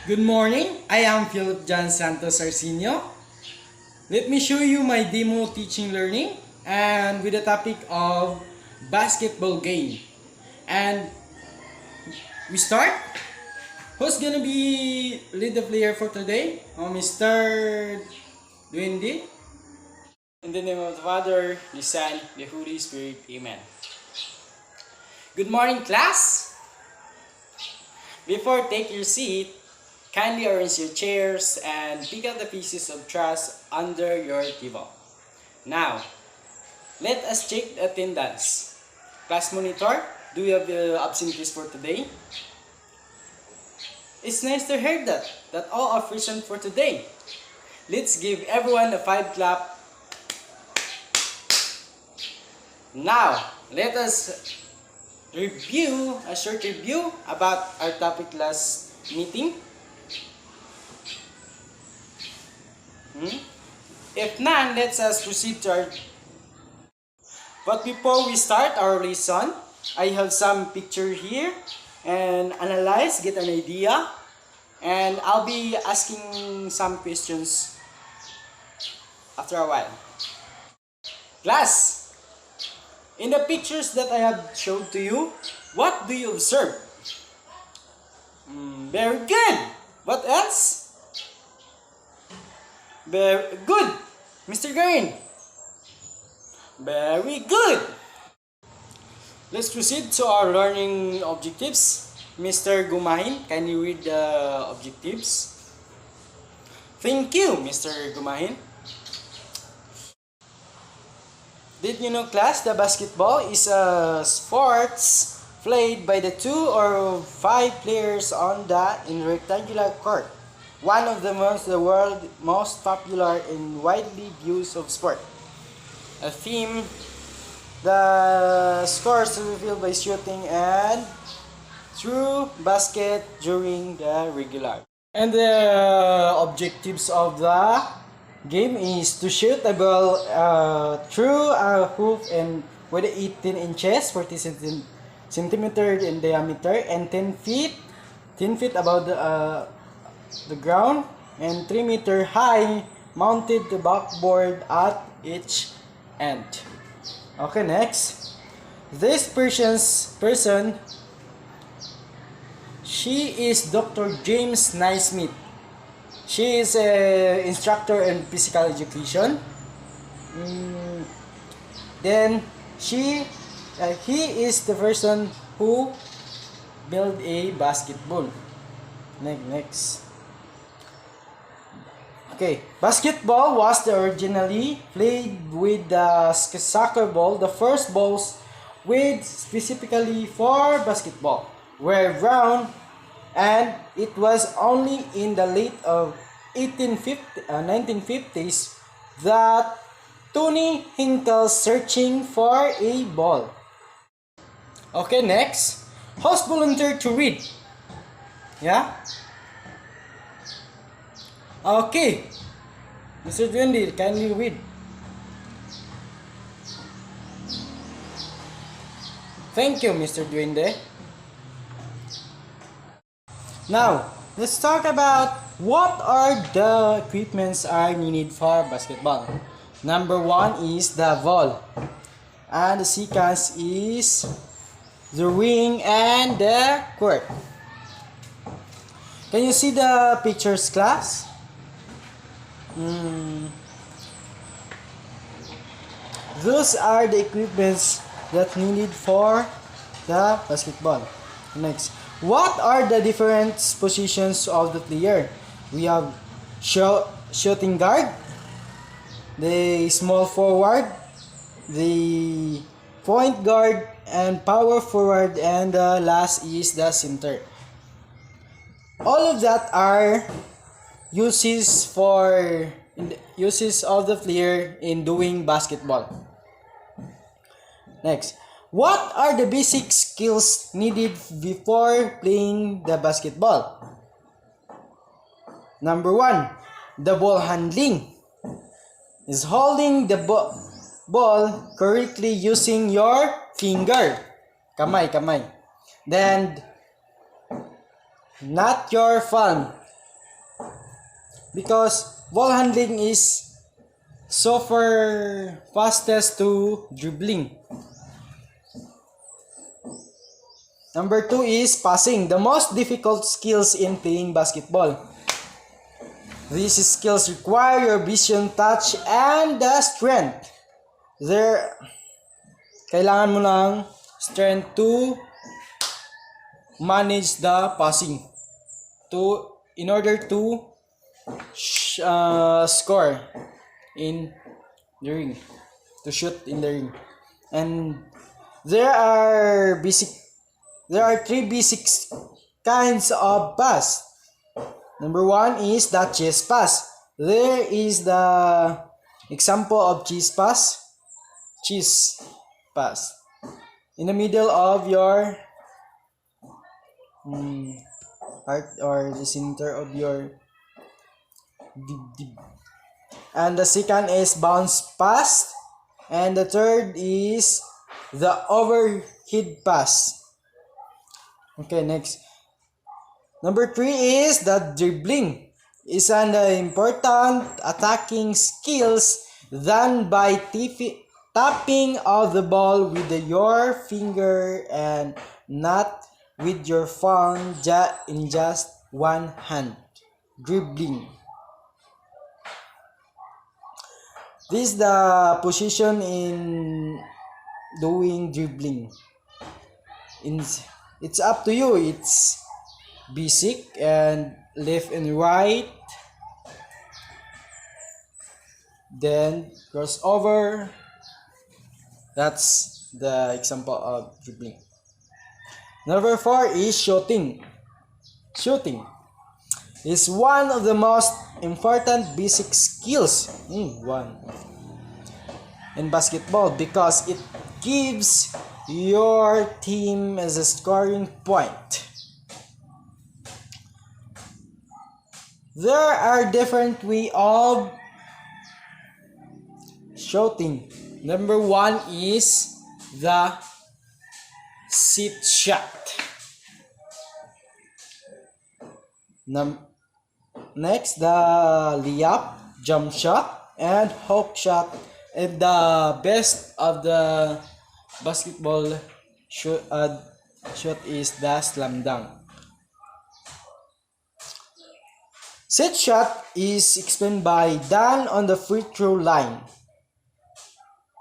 Good morning, I am Philip John Santos Arsenio. Let me show you my demo teaching learning and with the topic of basketball game. And we start. Who's gonna be lead the player for today? Mr. Duende. In the name of the Father, the Son, the Holy Spirit. Amen. Good morning, class. Before take your seat, kindly arrange your chairs and pick up the pieces of trash under your table. Now, let us check the attendance. Class monitor, do you have the absentees for today? It's nice to hear that all are present for today. Let's give everyone a 5 clap. Now, let us review, a short review about our topic last meeting. If none, let us proceed to our... But before we start our lesson, I have some picture here and analyze, get an idea, and I'll be asking some questions after a while. Class, in the pictures that I have shown to you, what do you observe? Very good. What else? Very good, Mr. Green. Very good. Let's proceed to our learning objectives. Mr. Gumahin, can you read the objectives? Thank you, Mr. Gumahin. Did you know, class, the basketball is a sports played by the 2 or 5 players in rectangular court. One of the world's most popular and widely used of sport. A theme, the scores revealed by shooting and through basket during the regular. And the objectives of the game is to shoot a ball through a hoop and with 18 inches, 40 centimeters in diameter, and 10 feet above the ground, and 3 meter high, mounted to backboard at each end. Okay, next. This person, she is Dr. James Naismith. She is an instructor in physical education. Then he is the person who built a basketball. Next. Okay, basketball was originally played with the soccer ball. The first balls with specifically for basketball were round, and it was only in the late of 1950s that Tony Hinkle searching for a ball. Okay, next. Host volunteer to read. Yeah? Okay. Mr. Duende, can you read? Thank you, Mr. Duende. Now, let's talk about what are the equipments are needed for basketball. Number 1 is the ball. And the second is the ring and the court. Can you see the pictures, class? Those are the equipments that needed for the basketball. Next, what are the different positions of the player? We have shooting guard, the small forward, the point guard, and power forward, and the last is the center. All of that are uses of the player in doing basketball. Next, what are the basic skills needed before playing the basketball? Number 1, the ball handling is holding the ball correctly using your finger, kamay. Then not your palm. because ball handling is so far fastest to dribbling. Number 2 is passing, the most difficult skills in playing basketball. These skills require your vision, touch, and the strength. Kailangan mo ng strength to manage the passing, in order to score in the ring, to shoot in the ring. And there are 3 basic kinds of pass. Number 1 is the chest pass. There is the example of chest pass. In the middle of your heart, or the center of your dibdib. And the second is bounce pass. And the third is the overhead pass. Okay, next. Number 3 is the dribbling. It's an important attacking skills done by tapping of the ball with your finger and not with your phone in just one hand. Dribbling. This is the position in doing dribbling. It's up to you. It's basic and left and right. Then crossover. That's the example of dribbling. Number 4 is shooting. Shooting is one of the most important basic skills in basketball, because it gives your team as a scoring point. There are different ways of shooting. Number 1 is the sit shot. Next, the layup, jump shot, and hook shot. And the best of the basketball shot is the slam dunk. Set shot is explained by done on the free throw line.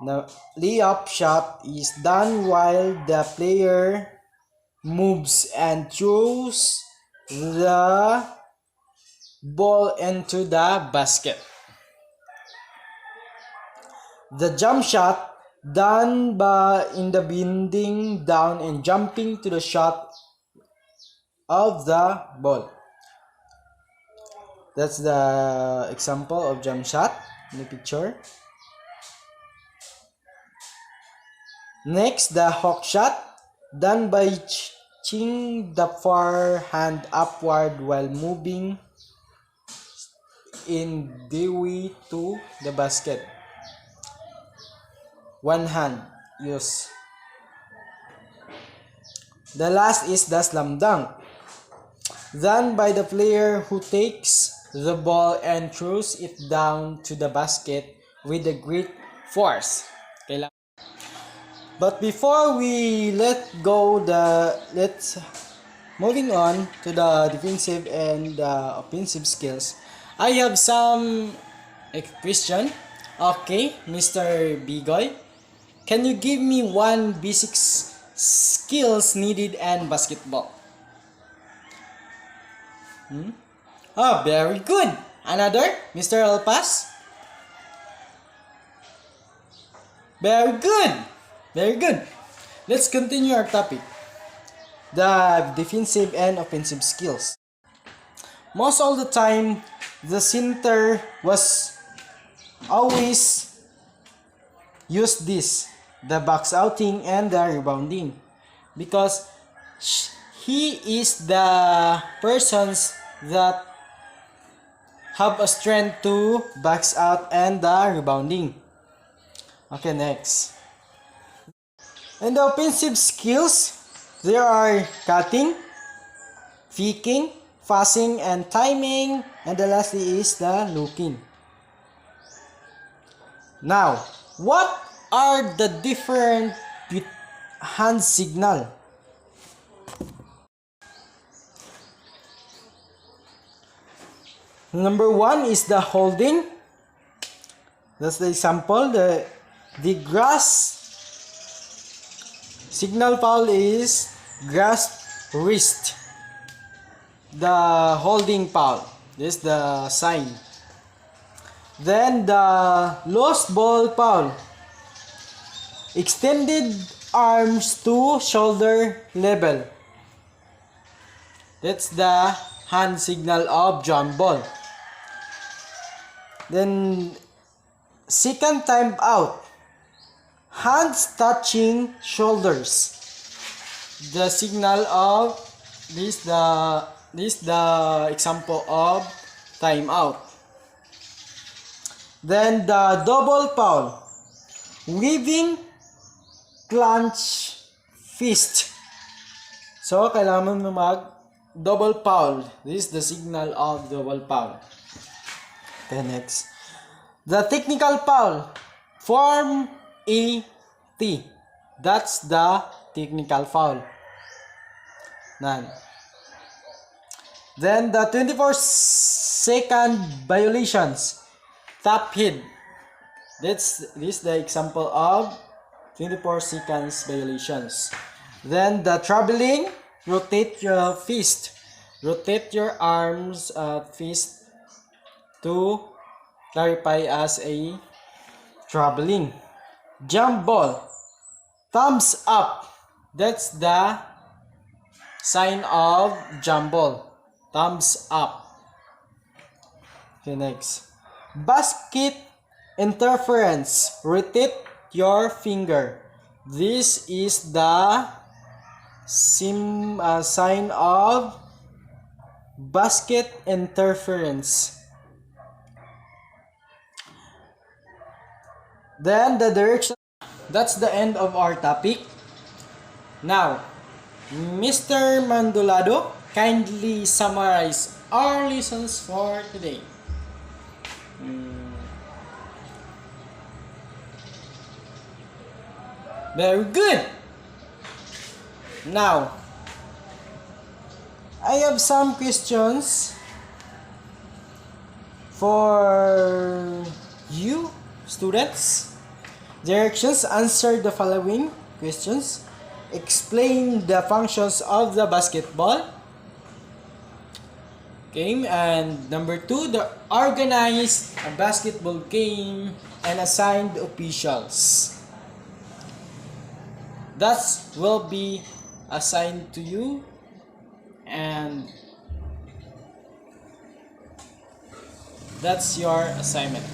The layup shot is done while the player moves and throws the ball into the basket. The jump shot done in the bending down and jumping to the shot of the ball. That's the example of jump shot in the picture. Next, the hook shot done by ching the far hand upward while moving in the way to the basket. One hand use. The last is the slam dunk, done by the player who takes the ball and throws it down to the basket with a great force. But before we let's moving on to the defensive and offensive skills, I have some question. Okay, Mr. Bigoy, can you give me one basic skills needed in basketball? Oh, very good. Another, Mr. Alpas? Very good. Very good. Let's continue our topic. The defensive and offensive skills. Most of the time, the center was always use this, the box outing and the rebounding, because he is the persons that have a strength to box out and the rebounding. Okay, next. And the offensive skills, there are cutting, faking, passing and timing, and the lastly is the looking. Now, what are the different hand signal? Number one is the holding. That's the example. The grasp signal foul is grasp wrist. The holding foul. This is the sign. Then the lost ball foul. Extended arms to shoulder level. That's the hand signal of jump ball. Then second time out. Hands touching shoulders. The signal of this the example of time out. Then the double foul. Weaving clench fist. So kailangan mo mag double foul. This is the signal of double foul. Okay, next. The technical foul. Form A T. That's the technical foul. None. Then the 24-second violations. Tap head. This is the example of 24 seconds violations. Then the traveling. Rotate your fist. Rotate your arms, fist to clarify as a traveling. Jump ball. Thumbs up. That's the sign of jump ball. Thumbs up. Okay, next. Basket interference. Rotate your finger. This is the sign of basket interference. Then the direction. That's the end of our topic. Now, Mr. Mandolado, kindly summarize our lessons for today. Very good. Now, I have some questions for you, students. Directions: answer the following questions. Explain the functions of the basketball game. And number 2, the organize a basketball game and assigned officials. That will be assigned to you, and that's your assignment.